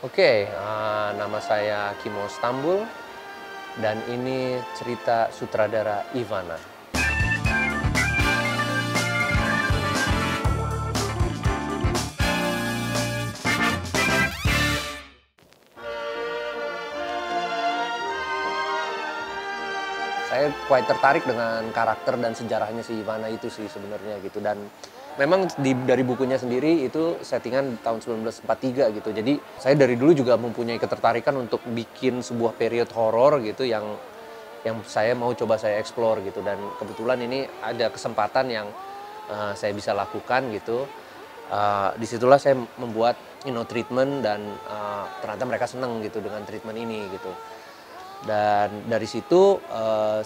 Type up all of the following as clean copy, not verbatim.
Oke, nama saya Kimo Stambul dan ini cerita sutradara Ivana. Saya quite tertarik dengan karakter dan sejarahnya si Ivana itu sih sebenarnya gitu, dan memang dari bukunya sendiri itu settingan tahun 1943 gitu. Jadi saya dari dulu juga mempunyai ketertarikan untuk bikin sebuah period horor gitu yang saya mau coba saya explore gitu, dan kebetulan ini ada kesempatan yang saya bisa lakukan gitu. Disitulah saya membuat treatment, dan ternyata mereka seneng gitu dengan treatment ini gitu. Dan dari situ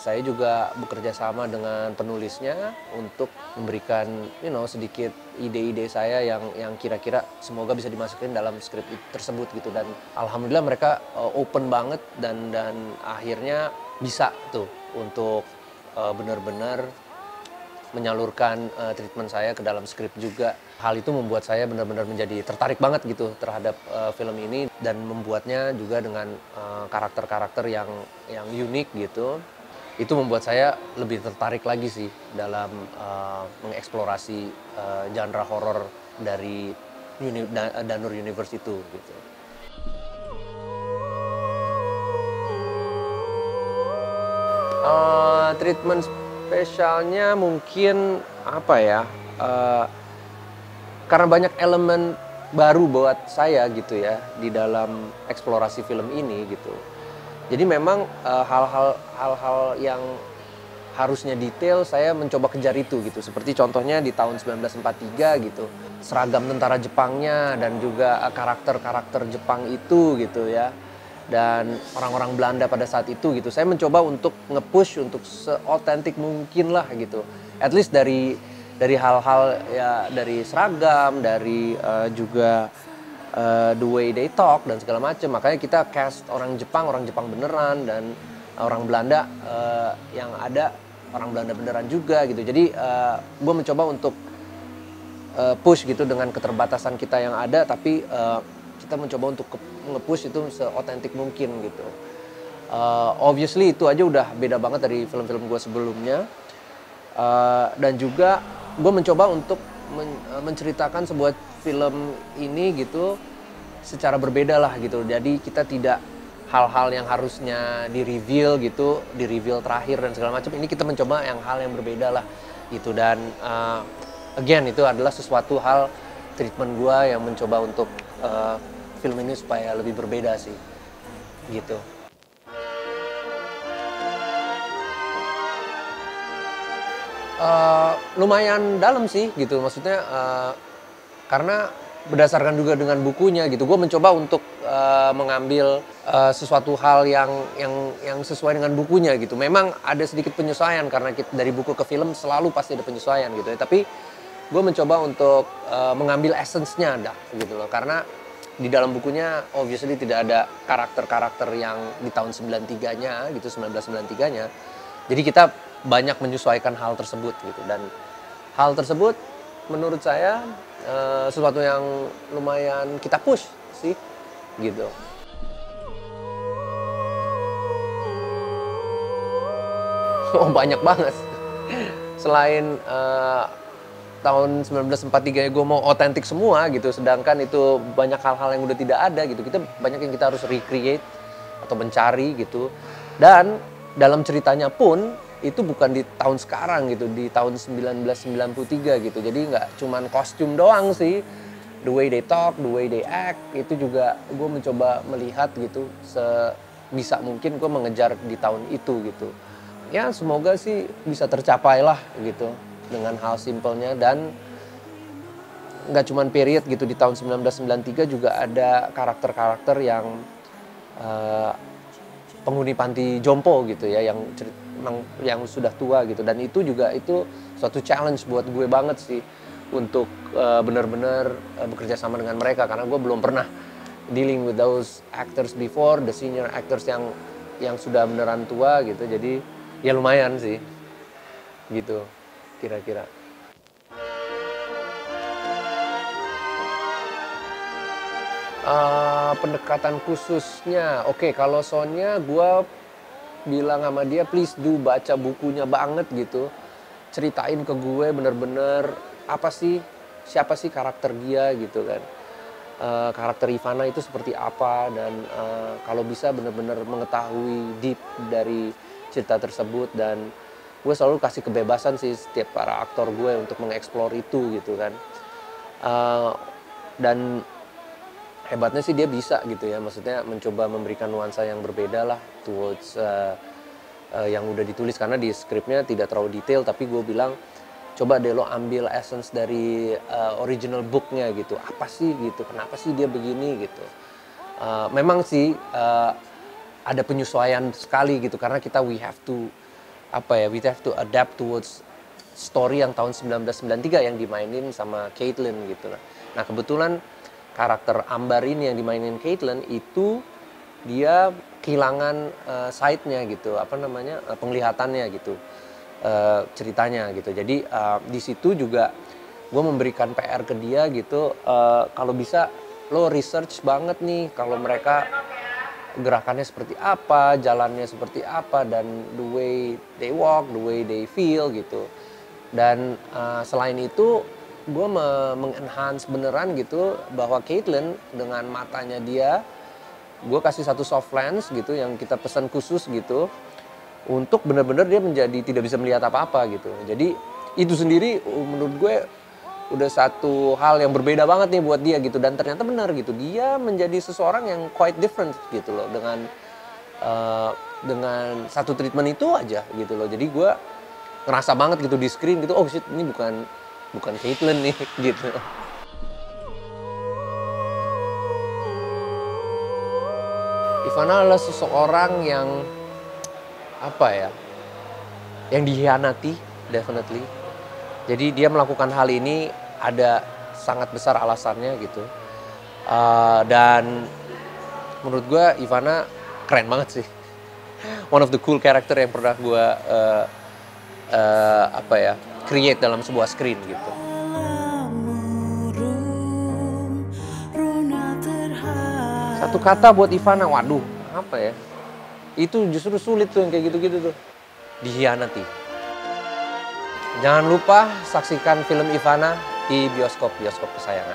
saya juga bekerja sama dengan penulisnya untuk memberikan sedikit ide-ide saya yang kira-kira semoga bisa dimasukin dalam skrip tersebut gitu, dan alhamdulillah mereka open banget, dan akhirnya bisa tuh untuk benar-benar menyalurkan treatment saya ke dalam skrip juga. Hal itu membuat saya benar-benar menjadi tertarik banget gitu terhadap film ini, dan membuatnya juga dengan karakter-karakter yang unik gitu. Itu membuat saya lebih tertarik lagi sih dalam mengeksplorasi genre horor dari Danur Universe itu gitu. Treatment spesialnya mungkin apa ya, eee, karena banyak elemen baru buat saya gitu ya di dalam eksplorasi film ini gitu. Jadi memang hal-hal yang harusnya detail saya mencoba kejar itu gitu. Seperti contohnya di tahun 1943 gitu, seragam tentara Jepangnya dan juga karakter-karakter Jepang itu gitu ya. Dan orang-orang Belanda pada saat itu gitu. Saya mencoba untuk nge-push untuk seotentik mungkin lah gitu. At least dari hal-hal ya, dari seragam, dari juga the way they talk dan segala macam. Makanya kita cast orang Jepang beneran, dan orang Belanda yang ada orang Belanda beneran juga gitu. Jadi gue mencoba untuk push gitu dengan keterbatasan kita yang ada, tapi kita mencoba untuk nge-push itu seotentik mungkin gitu. Obviously itu aja udah beda banget dari film-film gue sebelumnya. Dan juga gue mencoba untuk menceritakan sebuah film ini gitu secara berbeda lah gitu. Jadi kita tidak hal-hal yang harusnya di-reveal gitu, di-reveal terakhir dan segala macam. Ini kita mencoba hal yang berbeda lah gitu. Dan again itu adalah sesuatu hal treatment gue yang mencoba untuk film ini supaya lebih berbeda sih gitu. Lumayan dalam sih gitu, maksudnya karena berdasarkan juga dengan bukunya gitu, gue mencoba untuk mengambil sesuatu hal yang sesuai dengan bukunya gitu. Memang ada sedikit penyesuaian karena dari buku ke film selalu pasti ada penyesuaian gitu ya, tapi gue mencoba untuk mengambil essence-nya dah gitu loh, karena di dalam bukunya obviously tidak ada karakter-karakter yang di tahun 93-nya gitu, 1993-nya. Jadi kita banyak menyesuaikan hal tersebut gitu, dan hal tersebut menurut saya sesuatu yang lumayan kita push sih gitu. Oh banyak banget. Selain tahun 1943 gue mau otentik semua gitu, sedangkan itu banyak hal-hal yang udah tidak ada gitu. Kita banyak yang kita harus recreate atau mencari gitu. Dan dalam ceritanya pun itu bukan di tahun sekarang gitu, di tahun 1993 gitu. Jadi nggak cuman kostum doang sih. The way they talk, the way they act, itu juga gue mencoba melihat gitu sebisa mungkin gue mengejar di tahun itu gitu. Ya semoga sih bisa tercapai lah gitu dengan hal simpelnya, dan nggak cuman period gitu. Di tahun 1993 juga ada karakter-karakter yang uh, penghuni panti jompo gitu ya, yang sudah tua gitu, dan itu juga itu suatu challenge buat gue banget sih untuk benar-benar bekerja sama dengan mereka, karena gue belum pernah dealing with those actors before, the senior actors yang sudah beneran tua gitu. Jadi ya lumayan sih gitu kira-kira. Pendekatan khususnya, oke, kalau Sonya gue bilang sama dia please do baca bukunya banget gitu. Ceritain ke gue bener-bener siapa sih karakter dia gitu kan. Karakter Ivana itu seperti apa dan kalau bisa bener-bener mengetahui deep dari cerita tersebut, dan gue selalu kasih kebebasan sih setiap para aktor gue untuk mengeksplor itu gitu kan. Dan hebatnya sih dia bisa gitu ya, maksudnya mencoba memberikan nuansa yang berbeda lah towards yang udah ditulis, karena di skripnya tidak terlalu detail, tapi gue bilang coba deh lo ambil essence dari original booknya gitu, apa sih gitu, kenapa sih dia begini gitu. Memang sih ada penyesuaian sekali gitu, karena we have to adapt towards story yang tahun 1993 yang dimainin sama Caitlin gitu lah. Nah kebetulan karakter Ambar ini yang dimainin Caitlin itu dia kehilangan sight-nya gitu, penglihatannya gitu, ceritanya gitu. Jadi di situ juga gue memberikan PR ke dia gitu, kalau bisa lo research banget nih kalau mereka gerakannya seperti apa, jalannya seperti apa, dan the way they walk, the way they feel gitu. Dan selain itu gue mengenhance beneran gitu bahwa Caitlin dengan matanya dia, gue kasih satu soft lens gitu yang kita pesan khusus gitu untuk bener-bener dia menjadi tidak bisa melihat apa-apa gitu. Jadi itu sendiri menurut gue udah satu hal yang berbeda banget nih buat dia gitu, dan ternyata benar gitu, dia menjadi seseorang yang quite different gitu loh dengan satu treatment itu aja gitu loh. Jadi gue ngerasa banget gitu di screen gitu, oh shit, ini bukan Caitlin nih gitu. Ivana adalah seseorang yang yang dihianati, definitely. Jadi dia melakukan hal ini ada sangat besar alasannya gitu. Dan menurut gue Ivana keren banget sih. One of the cool character yang pernah gue create dalam sebuah screen gitu. Satu kata buat Ivana, waduh, apa ya? Itu justru sulit tuh yang kayak gitu-gitu tuh. Dihianati. Jangan lupa saksikan film Ivana di bioskop kesayangan.